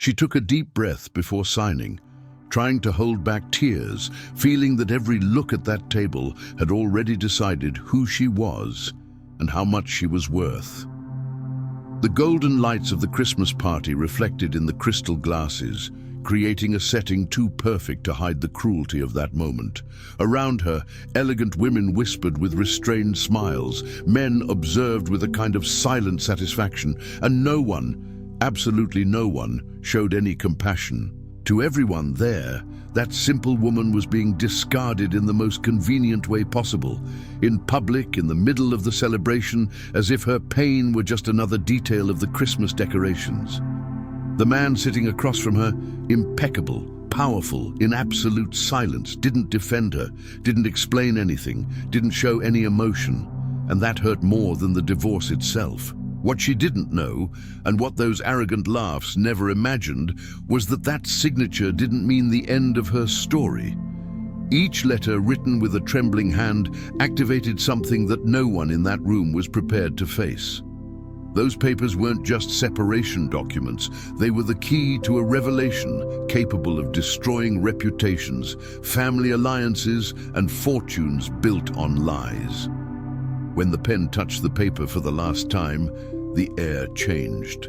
She took a deep breath before signing, trying to hold back tears, feeling that every look at that table had already decided who she was and how much she was worth. The golden lights of the Christmas party reflected in the crystal glasses, creating a setting too perfect to hide the cruelty of that moment. Around her, elegant women whispered with restrained smiles, men observed with a kind of silent satisfaction, and no one, absolutely no one, showed any compassion. To everyone there, that simple woman was being discarded in the most convenient way possible, in public, in the middle of the celebration, as if her pain were just another detail of the Christmas decorations. The man sitting across from her, impeccable, powerful, in absolute silence, didn't defend her, didn't explain anything, didn't show any emotion, and that hurt more than the divorce itself. What she didn't know, and what those arrogant laughs never imagined, was that that signature didn't mean the end of her story. Each letter, written with a trembling hand, activated something that no one in that room was prepared to face. Those papers weren't just separation documents, they were the key to a revelation capable of destroying reputations, family alliances, and fortunes built on lies. When the pen touched the paper for the last time, the air changed.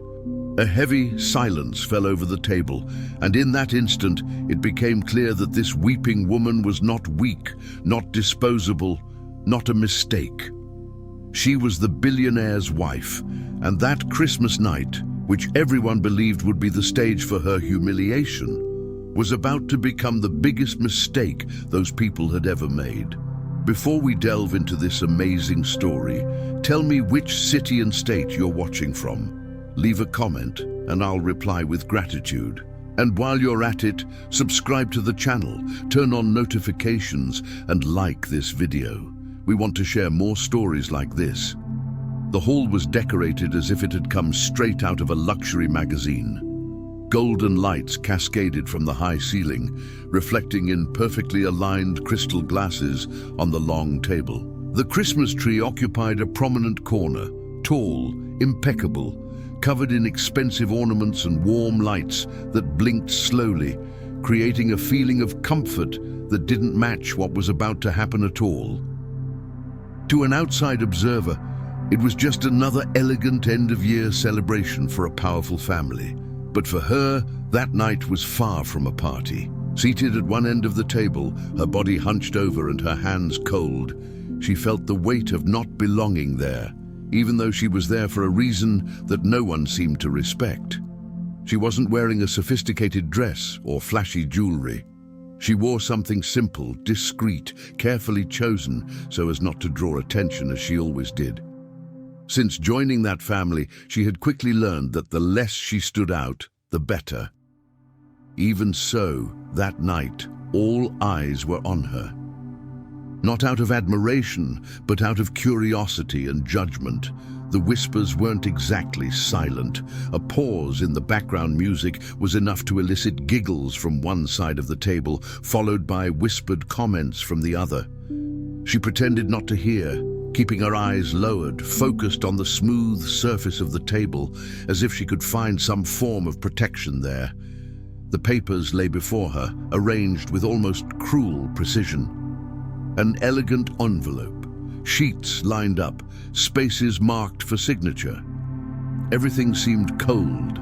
A heavy silence fell over the table, and in that instant it became clear that this weeping woman was not weak, not disposable, not a mistake. She was the billionaire's wife, and that Christmas night, which everyone believed would be the stage for her humiliation, was about to become the biggest mistake those people had ever made. Before we delve into this amazing story, tell me which city and state you're watching from. Leave a comment and I'll reply with gratitude. And while you're at it, subscribe to the channel, turn on notifications, and like this video. We want to share more stories like this. The hall was decorated as if it had come straight out of a luxury magazine. Golden lights cascaded from the high ceiling, reflecting in perfectly aligned crystal glasses on the long table. The Christmas tree occupied a prominent corner, tall, impeccable, covered in expensive ornaments and warm lights that blinked slowly, creating a feeling of comfort that didn't match what was about to happen at all. To an outside observer, it was just another elegant end-of-year celebration for a powerful family. But for her, that night was far from a party. Seated at one end of the table, her body hunched over and her hands cold, she felt the weight of not belonging there, even though she was there for a reason that no one seemed to respect. She wasn't wearing a sophisticated dress or flashy jewelry. She wore something simple, discreet, carefully chosen so as not to draw attention as she always did. Since joining that family, she had quickly learned that the less she stood out, the better. Even so, that night, all eyes were on her. Not out of admiration, but out of curiosity and judgment. The whispers weren't exactly silent. A pause in the background music was enough to elicit giggles from one side of the table, followed by whispered comments from the other. She pretended not to hear, keeping her eyes lowered, focused on the smooth surface of the table, as if she could find some form of protection there. The papers lay before her, arranged with almost cruel precision. An elegant envelope, sheets lined up, spaces marked for signature. Everything seemed cold,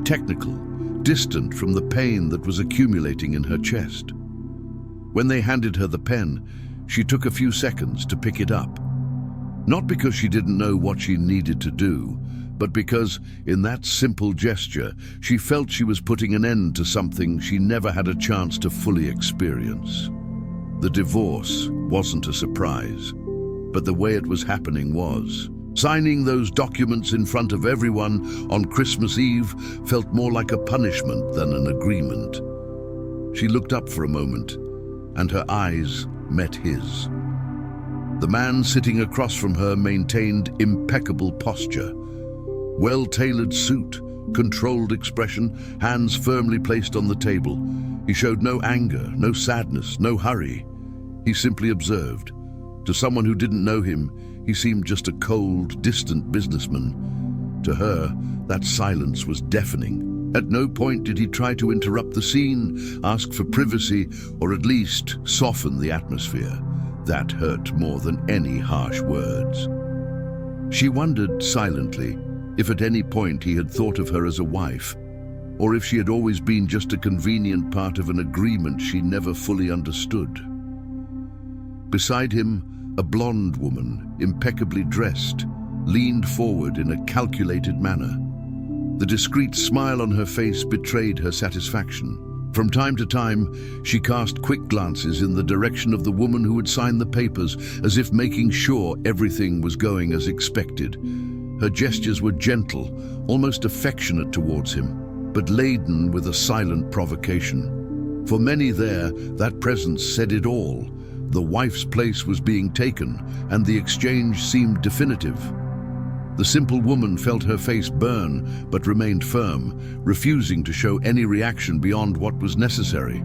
technical, distant from the pain that was accumulating in her chest. When they handed her the pen, she took a few seconds to pick it up. Not because she didn't know what she needed to do, but because, in that simple gesture, she felt she was putting an end to something she never had a chance to fully experience. The divorce wasn't a surprise, but the way it was happening was. Signing those documents in front of everyone on Christmas Eve felt more like a punishment than an agreement. She looked up for a moment, and her eyes met his. The man sitting across from her maintained impeccable posture. Well-tailored suit, controlled expression, hands firmly placed on the table. He showed no anger, no sadness, no hurry. He simply observed. To someone who didn't know him, he seemed just a cold, distant businessman. To her, that silence was deafening. At no point did he try to interrupt the scene, ask for privacy, or at least soften the atmosphere. That hurt more than any harsh words. She wondered silently if at any point he had thought of her as a wife, or if she had always been just a convenient part of an agreement she never fully understood. Beside him, a blonde woman, impeccably dressed, leaned forward in a calculated manner. The discreet smile on her face betrayed her satisfaction. From time to time, she cast quick glances in the direction of the woman who had signed the papers, as if making sure everything was going as expected. Her gestures were gentle, almost affectionate towards him, but laden with a silent provocation. For many there, that presence said it all. The wife's place was being taken, and the exchange seemed definitive. The simple woman felt her face burn, but remained firm, refusing to show any reaction beyond what was necessary.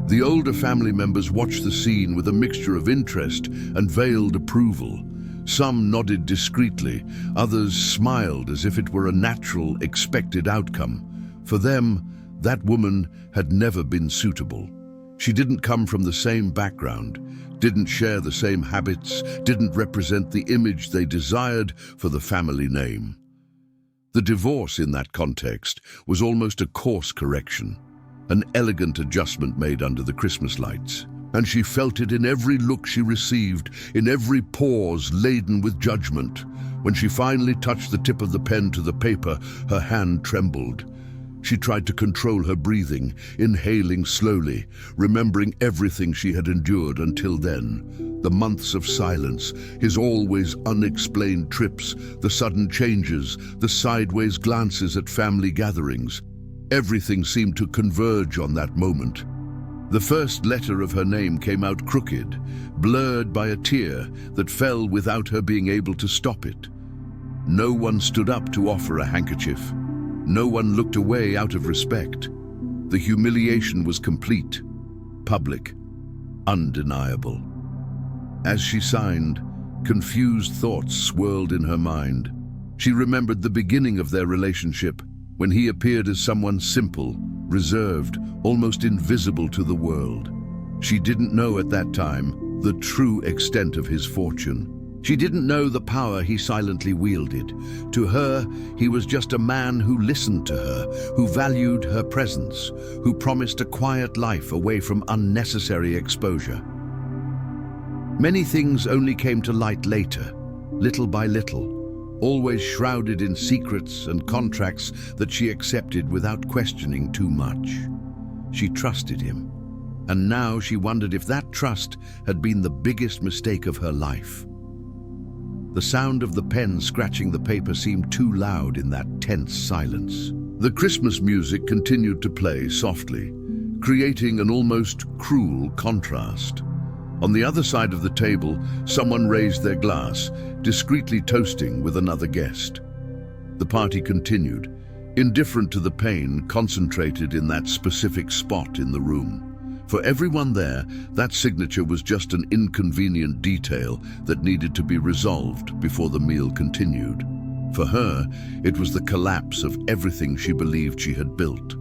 The older family members watched the scene with a mixture of interest and veiled approval. Some nodded discreetly, others smiled as if it were a natural, expected outcome. For them, that woman had never been suitable. She didn't come from the same background, didn't share the same habits, didn't represent the image they desired for the family name. The divorce in that context was almost a course correction, an elegant adjustment made under the Christmas lights. And she felt it in every look she received, in every pause laden with judgment. When she finally touched the tip of the pen to the paper, her hand trembled. She tried to control her breathing, inhaling slowly, remembering everything she had endured until then. The months of silence, his always unexplained trips, the sudden changes, the sideways glances at family gatherings. Everything seemed to converge on that moment. The first letter of her name came out crooked, blurred by a tear that fell without her being able to stop it. No one stood up to offer a handkerchief. No one looked away out of respect. The humiliation was complete, public, undeniable. As she signed, confused thoughts swirled in her mind. She remembered the beginning of their relationship, when he appeared as someone simple, reserved, almost invisible to the world. She didn't know at that time the true extent of his fortune. She didn't know the power he silently wielded. To her, he was just a man who listened to her, who valued her presence, who promised a quiet life away from unnecessary exposure. Many things only came to light later, little by little, always shrouded in secrets and contracts that she accepted without questioning too much. She trusted him, and now she wondered if that trust had been the biggest mistake of her life. The sound of the pen scratching the paper seemed too loud in that tense silence. The Christmas music continued to play softly, creating an almost cruel contrast. On the other side of the table, someone raised their glass, discreetly toasting with another guest. The party continued, indifferent to the pain concentrated in that specific spot in the room. For everyone there, that signature was just an inconvenient detail that needed to be resolved before the meal continued. For her, it was the collapse of everything she believed she had built.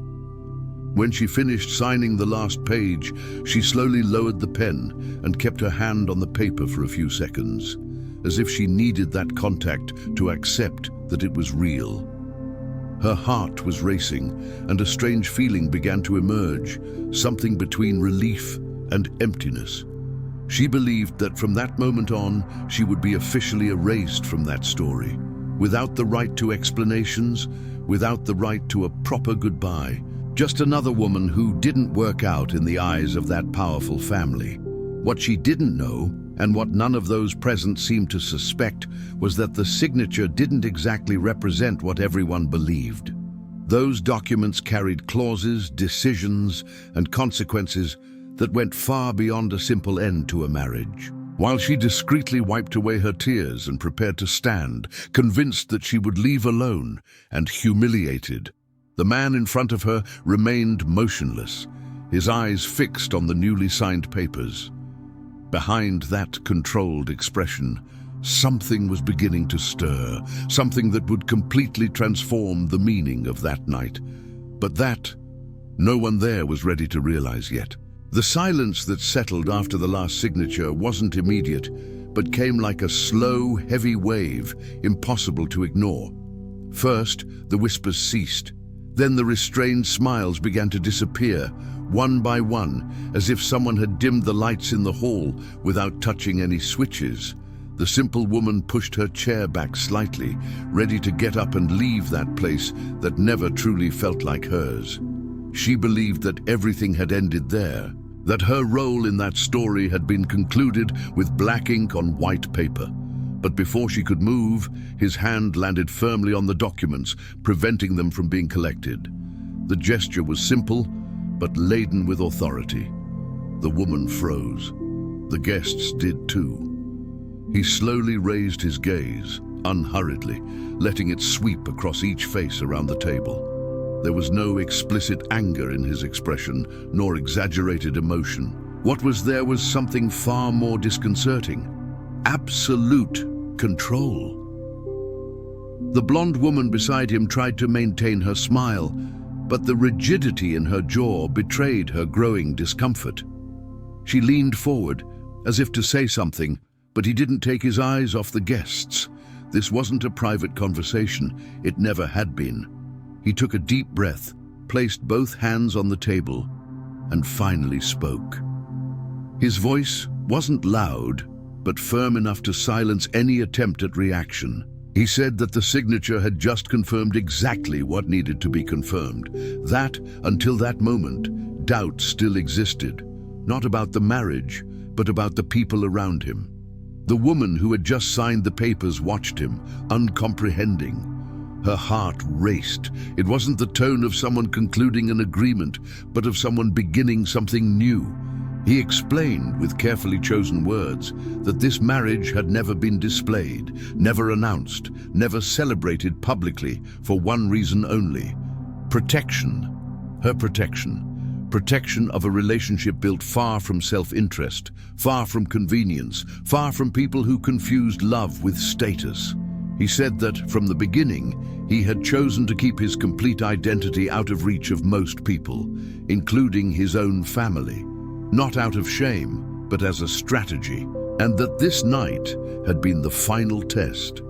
When she finished signing the last page, she slowly lowered the pen and kept her hand on the paper for a few seconds, as if she needed that contact to accept that it was real. Her heart was racing, and a strange feeling began to emerge, something between relief and emptiness. She believed that from that moment on, she would be officially erased from that story, without the right to explanations, without the right to a proper goodbye. Just another woman who didn't work out in the eyes of that powerful family. What she didn't know, and what none of those present seemed to suspect, was that the signature didn't exactly represent what everyone believed. Those documents carried clauses, decisions, and consequences that went far beyond a simple end to a marriage. While she discreetly wiped away her tears and prepared to stand, convinced that she would leave alone and humiliated, the man in front of her remained motionless, his eyes fixed on the newly signed papers. Behind that controlled expression, Something was beginning to stir, something that would completely transform the meaning of that night. But that, no one there was ready to realize yet. The silence that settled after the last signature wasn't immediate, but came like a slow, heavy wave, impossible to ignore. First, the whispers ceased. Then the restrained smiles began to disappear, one by one, as if someone had dimmed the lights in the hall without touching any switches. The simple woman pushed her chair back slightly, ready to get up and leave that place that never truly felt like hers. She believed that everything had ended there, that her role in that story had been concluded with black ink on white paper. But before she could move, his hand landed firmly on the documents, preventing them from being collected. The gesture was simple, but laden with authority. The woman froze. The guests did too. He slowly raised his gaze, unhurriedly, letting it sweep across each face around the table. There was no explicit anger in his expression, nor exaggerated emotion. What was there was something far more disconcerting: absolute control. The blonde woman beside him tried to maintain her smile, but the rigidity in her jaw betrayed her growing discomfort. She leaned forward, as if to say something, but he didn't take his eyes off the guests. This wasn't a private conversation. It never had been. He took a deep breath, placed both hands on the table, and finally spoke. His voice wasn't loud, but firm enough to silence any attempt at reaction. He said that the signature had just confirmed exactly what needed to be confirmed. That, until that moment, doubt still existed, not about the marriage, but about the people around him. The woman who had just signed the papers watched him, uncomprehending. Her heart raced. It wasn't the tone of someone concluding an agreement, but of someone beginning something new. He explained, with carefully chosen words, that this marriage had never been displayed, never announced, never celebrated publicly, for one reason only: protection. Her protection. Protection of a relationship built far from self-interest, far from convenience, far from people who confused love with status. He said that, from the beginning, he had chosen to keep his complete identity out of reach of most people, including his own family. Not out of shame, but as a strategy, and that this night had been the final test.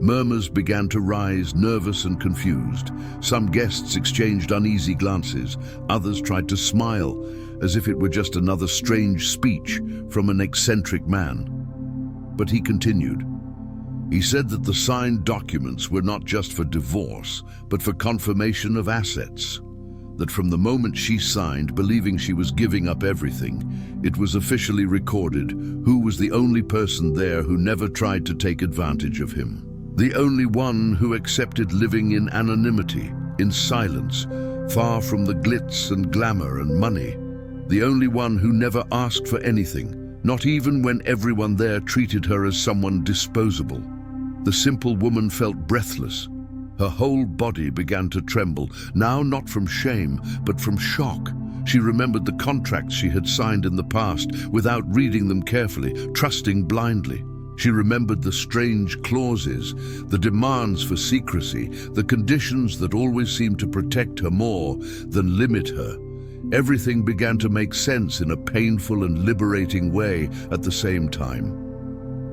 Murmurs began to rise, nervous and confused. Some guests exchanged uneasy glances. Others tried to smile, as if it were just another strange speech from an eccentric man. But he continued. He said that the signed documents were not just for divorce, but for confirmation of assets. That from the moment she signed, believing she was giving up everything, it was officially recorded who was the only person there who never tried to take advantage of him. The only one who accepted living in anonymity, in silence, far from the glitz and glamour and money. The only one who never asked for anything, not even when everyone there treated her as someone disposable. The simple woman felt breathless. Her whole body began to tremble, now not from shame, but from shock. She remembered the contracts she had signed in the past without reading them carefully, trusting blindly. She remembered the strange clauses, the demands for secrecy, the conditions that always seemed to protect her more than limit her. Everything began to make sense in a painful and liberating way at the same time.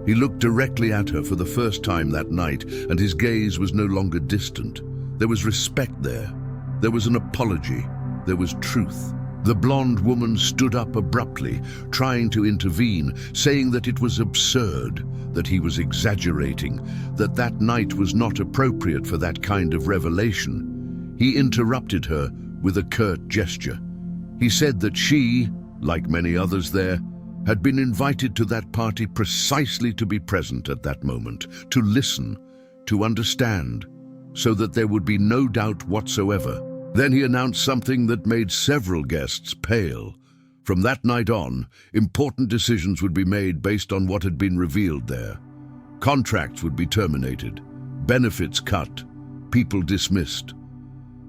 He looked directly at her for the first time that night, and his gaze was no longer distant. There was respect there. There was an apology. There was truth. The blonde woman stood up abruptly, trying to intervene, saying that it was absurd, that he was exaggerating, that that night was not appropriate for that kind of revelation. He interrupted her with a curt gesture. He said that she, like many others there, had been invited to that party precisely to be present at that moment, to listen, to understand, so that there would be no doubt whatsoever. Then he announced something that made several guests pale. From that night on, important decisions would be made based on what had been revealed there. Contracts would be terminated, benefits cut, people dismissed.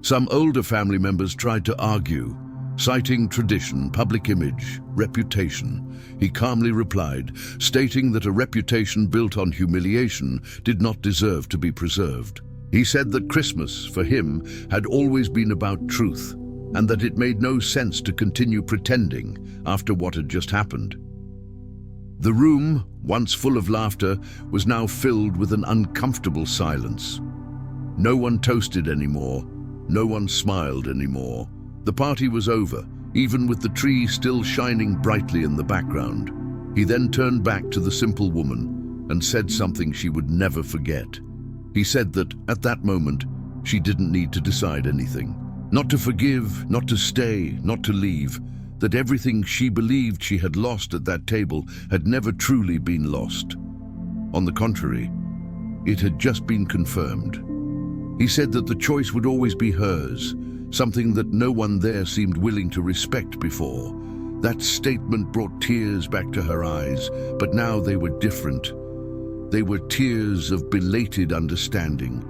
Some older family members tried to argue, Citing tradition, public image, reputation, he calmly replied, stating that a reputation built on humiliation did not deserve to be preserved. He said that Christmas, for him, had always been about truth, and that it made no sense to continue pretending after what had just happened. The room, once full of laughter, was now filled with an uncomfortable silence. No one toasted anymore, no one smiled anymore. The party was over, even with the tree still shining brightly in the background. He then turned back to the simple woman and said something she would never forget. He said that, at that moment, she didn't need to decide anything. Not to forgive, not to stay, not to leave. That everything she believed she had lost at that table had never truly been lost. On the contrary, it had just been confirmed. He said that the choice would always be hers, something that no one there seemed willing to respect before. That statement brought tears back to her eyes, but now they were different. They were tears of belated understanding,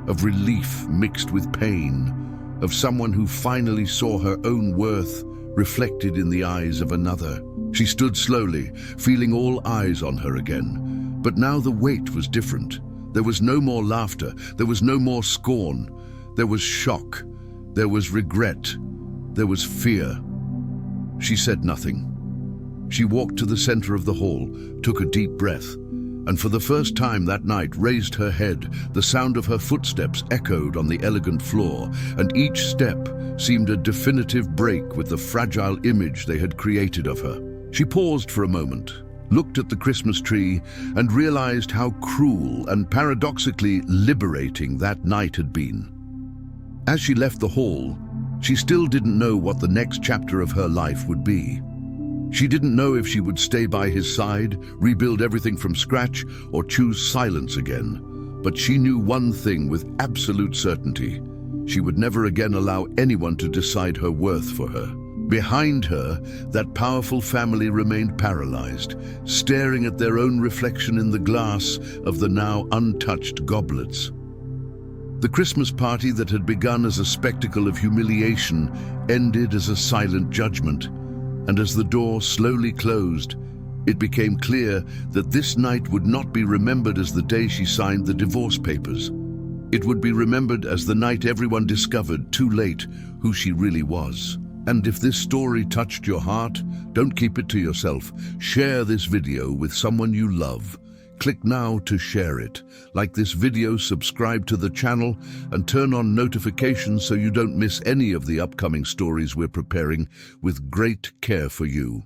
of relief mixed with pain, of someone who finally saw her own worth reflected in the eyes of another. She stood slowly, feeling all eyes on her again. But now the weight was different. There was no more laughter, there was no more scorn. There was shock. There was regret. There was fear. She said nothing. She walked to the center of the hall, took a deep breath, and for the first time that night raised her head. The sound of her footsteps echoed on the elegant floor, and each step seemed a definitive break with the fragile image they had created of her. She paused for a moment, looked at the Christmas tree, and realized how cruel and paradoxically liberating that night had been. As she left the hall, she still didn't know what the next chapter of her life would be. She didn't know if she would stay by his side, rebuild everything from scratch, or choose silence again. But she knew one thing with absolute certainty. She would never again allow anyone to decide her worth for her. Behind her, that powerful family remained paralyzed, staring at their own reflection in the glass of the now untouched goblets. The Christmas party that had begun as a spectacle of humiliation ended as a silent judgment, and as the door slowly closed, it became clear that this night would not be remembered as the day she signed the divorce papers. It would be remembered as the night everyone discovered, too late, who she really was. And if this story touched your heart, don't keep it to yourself. Share this video with someone you love. Click now to share it. Like this video, subscribe to the channel, and turn on notifications so you don't miss any of the upcoming stories we're preparing with great care for you.